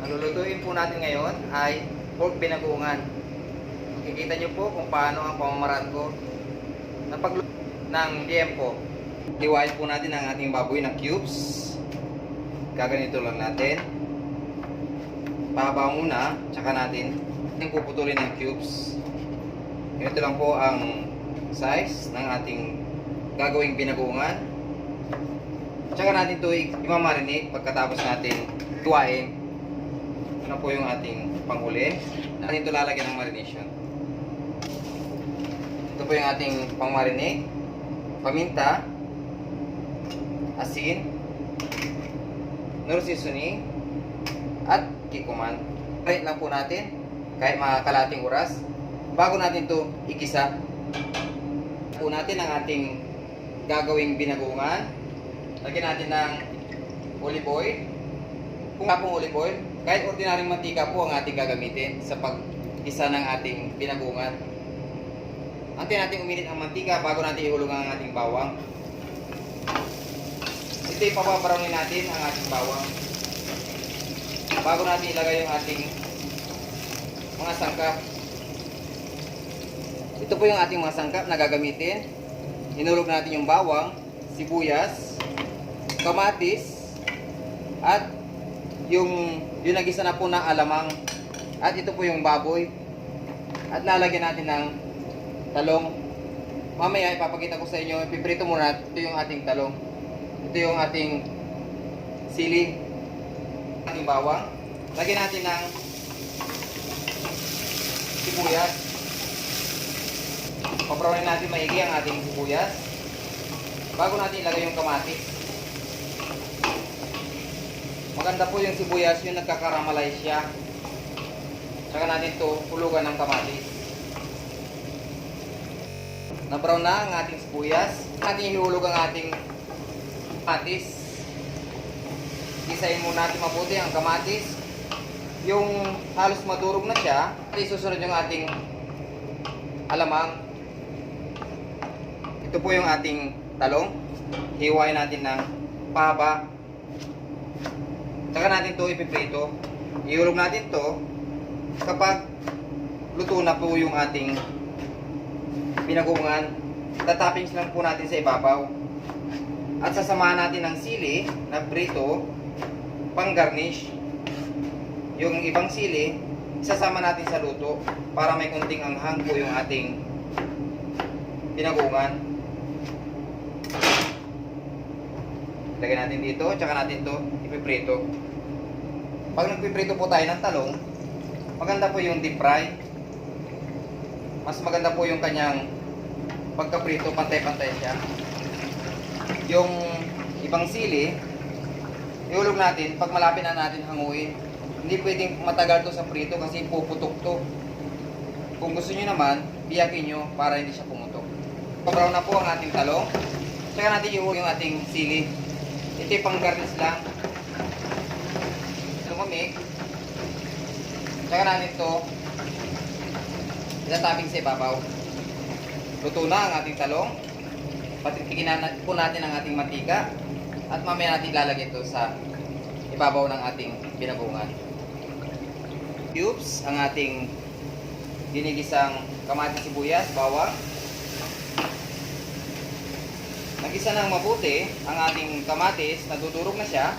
Ang lulutuin po natin ngayon ay pork binagoongan. Makikita nyo po kung paano ang pamamaraan ko ng pagluto ng liempo. Hiwain po natin ang ating baboy ng cubes. Gaganito lang natin. Pahaba muna, tsaka natin puputulin ng cubes. Ganito lang po ang size ng ating gagawing binagoongan. Tsaka natin ito imamarinate pagkatapos natin hiwain. Ano po yung ating panghuli. Natin ito lalagyan ng marination. Ito po yung ating pang-marinate. Paminta, asin, nor seasoning, at kikuman. Right lang po natin, kahit mga kalating oras, bago natin ito igisa. Po natin ang ating gagawing binagoongan. Lagyan natin ng olive oil. Kung nga pong olive oil, kahit ordinaryong mantika po ang ating gagamitin sa pag-isa ng ating binagoongan. Antayin natin uminit ang mantika bago natin ihulog ang ating bawang. Ito ipapabrownin natin ang ating bawang bago natin ilagay yung ating mga sangkap. Ito po yung ating mga sangkap na gagamitin. Hinulog natin yung bawang, sibuyas, kamatis, at yung nagisa na po ng alamang. At ito po yung baboy. At lalagyan natin ng talong. Mamaya ipapakita ko sa inyo, ipiprito muna. Ito yung ating talong. Ito yung ating sili. Ating bawang. Lagyan natin ng sibuyas. Pabrownin natin maigi ang ating sibuyas bago natin ilagay yung kamatis. Maganda po yung sibuyas, yung nagkakaramalay siya. Saka natin ito hulugan ng kamatis. Na-brown na ang ating sibuyas. Natin ihulog ang ating kamatis. Isahin muna natin mabuti ang kamatis. Yung halos madurog na siya, isusunod yung ating alamang. Ito po yung ating talong. Hiwain natin ng pahaba. Saka natin ito ipiprito. Ihulog natin ito kapag luto na po yung ating binagoongan. Tatappings lang po natin sa ibabaw. At sasamahan natin ng sili na prito pang garnish. Yung ibang sili isasama natin sa luto para may kunting anghang po yung ating binagoongan. Lagyan natin dito, tsaka natin ito ipiprito. Pag nagpiprito po tayo ng talong, maganda po yung deep fry. Mas maganda po yung kanyang pagkaprito, pantay-pantay siya. Yung ibang sili, ihulog natin, pag malapit na natin hanguin. Hindi pwedeng matagal to sa prito kasi puputok to. Kung gusto nyo naman, biyakin nyo para hindi siya pumutok. Brown na po ang ating talong. Tsaka natin ihulog yung ating sili. Ito yung pang garnish lang. Lumamig. Tsaka natin ito itataping sa ibabaw. Luto na ang ating talong. Patitigin po natin ang ating mantika. At mamaya natin ilalagay ito sa ibabaw ng ating binagoongan. Cubes ang ating ginigisang kamatis, sibuyas, bawang. Nagisa ng mabuti ang ating kamatis, nadudurog na siya.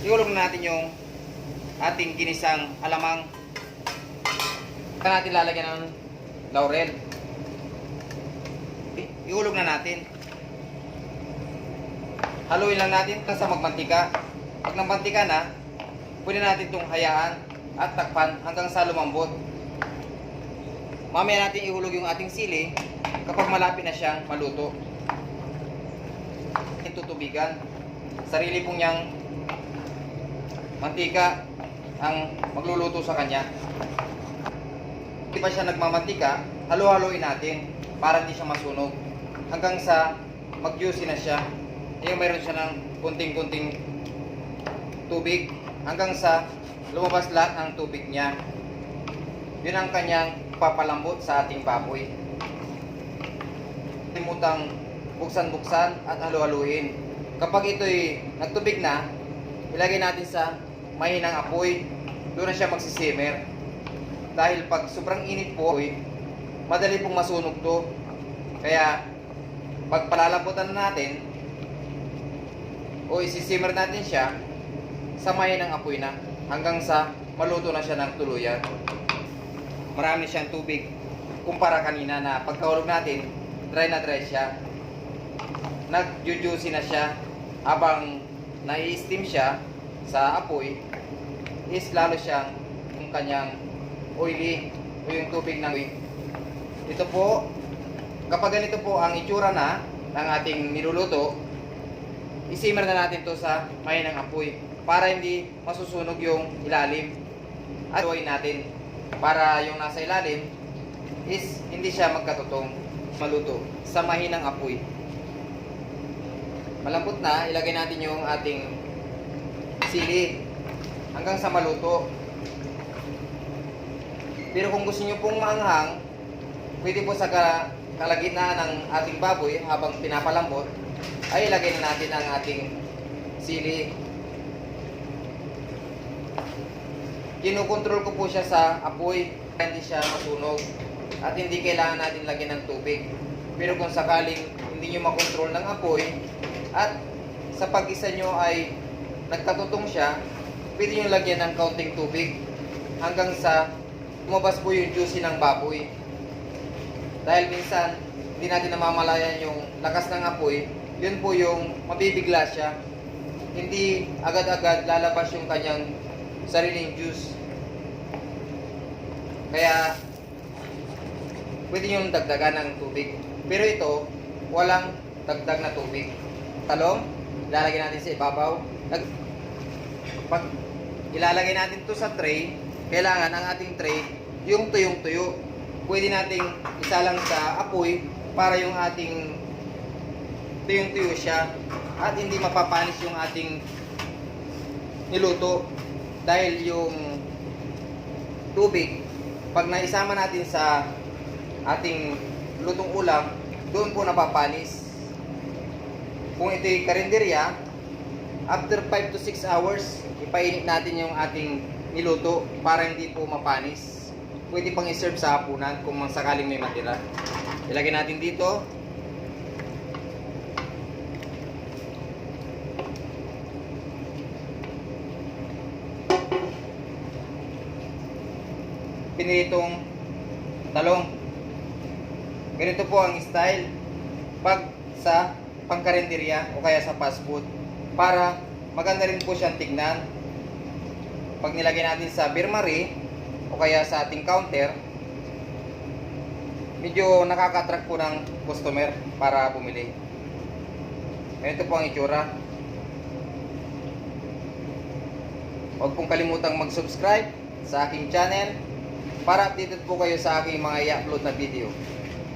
Ihulog na natin yung ating ginisang alamang. Saka natin lalagyan ng laurel. Ihulog na natin. Haluin lang natin sa magmantika. Pag nagmantika na, pwede natin itong hayaan at takpan hanggang sa lumambot. Mamaya natin ihulog yung ating sili kapag malapit na siyang maluto. Tutubigan. Sarili pong niyang mantika ang magluluto sa kanya. Hindi pa siya nagmamantika, halo-haloin natin para hindi siya masunog hanggang sa mag-juicy na siya. Yung mayroon siya ng kunting-kunting tubig hanggang sa lumabas lahat ng tubig niya. Yun ang kanyang papalambot sa ating baboy. Limutang buksan-buksan at halu-haluin. Kapag ito'y nagtubig na, ilagay natin sa mahinang apoy doon na siya magsisimmer. Dahil pag sobrang init po, madali pong masunog to. Kaya pag palalaputan natin o isisimmer natin siya, samayin ang apoy na hanggang sa maluto na siya ng tuluyan. Marami siyang tubig kumpara kanina na pagkahulog natin, dry na dry siya. Nag-juicy na siya. Habang nai-steam siya sa apoy, is lalo siyang yung kanyang oily o yung tubig ng oil. Ito po, kapag ganito po ang itsura na ng ating niluluto, isimmer na natin to sa mahinang apoy para hindi masusunog yung ilalim. At gawin natin para yung nasa ilalim is hindi siya magkatutong maluto sa mahinang apoy. Malambot na, ilagay natin yung ating sili hanggang sa maluto. Pero kung gusto nyo pong maanghang, pwede po sa kalagitnaan ng ating baboy habang pinapalambot, ay ilagay na natin ang ating sili. Kinukontrol ko po siya sa apoy, hindi siya masunog. At hindi kailangan natin lagyan ng tubig. Pero kung sakaling hindi nyo makontrol ng apoy, at sa pag-isa nyo ay nagkatutong siya, pwede nyo lagyan ng kaunting tubig hanggang sa lumabas po yung juicy ng baboy. Dahil minsan, hindi natin namamalayan yung lakas ng apoy, yun po yung mabibigla siya. Hindi agad-agad lalabas yung kanyang sariling juice. Kaya, pwede yung dagdagan ng tubig. Pero ito, walang dagdag na tubig. Talong, ilalagay natin sa ibabaw. Pag ilalagay natin to sa tray, kailangan ang ating tray, yung tuyong-tuyo. Pwede nating isalang sa apoy para yung ating tuyong-tuyo siya at hindi mapapanis yung ating niluto. Dahil yung tubig, pag naisama natin sa ating lutong ulam, doon po napapanis. Kung ito'y karinderya, after 5 to 6 hours, ipainit natin yung ating niluto para hindi po mapanis. Pwede pang iserve sa hapunan kung sakaling may matira. Ilagay natin dito. Piniritong talong. Ganito po ang style pag sa pangkarinderya o kaya sa fast food, para maganda rin po siyang tignan. Pag nilagay natin sa birmari o kaya sa ating counter, medyo nakaka-attract po ng customer para bumili. Ganito po ang itsura. Huwag pong kalimutang mag-subscribe sa aking channel para updated po kayo sa aking mga i-upload na video.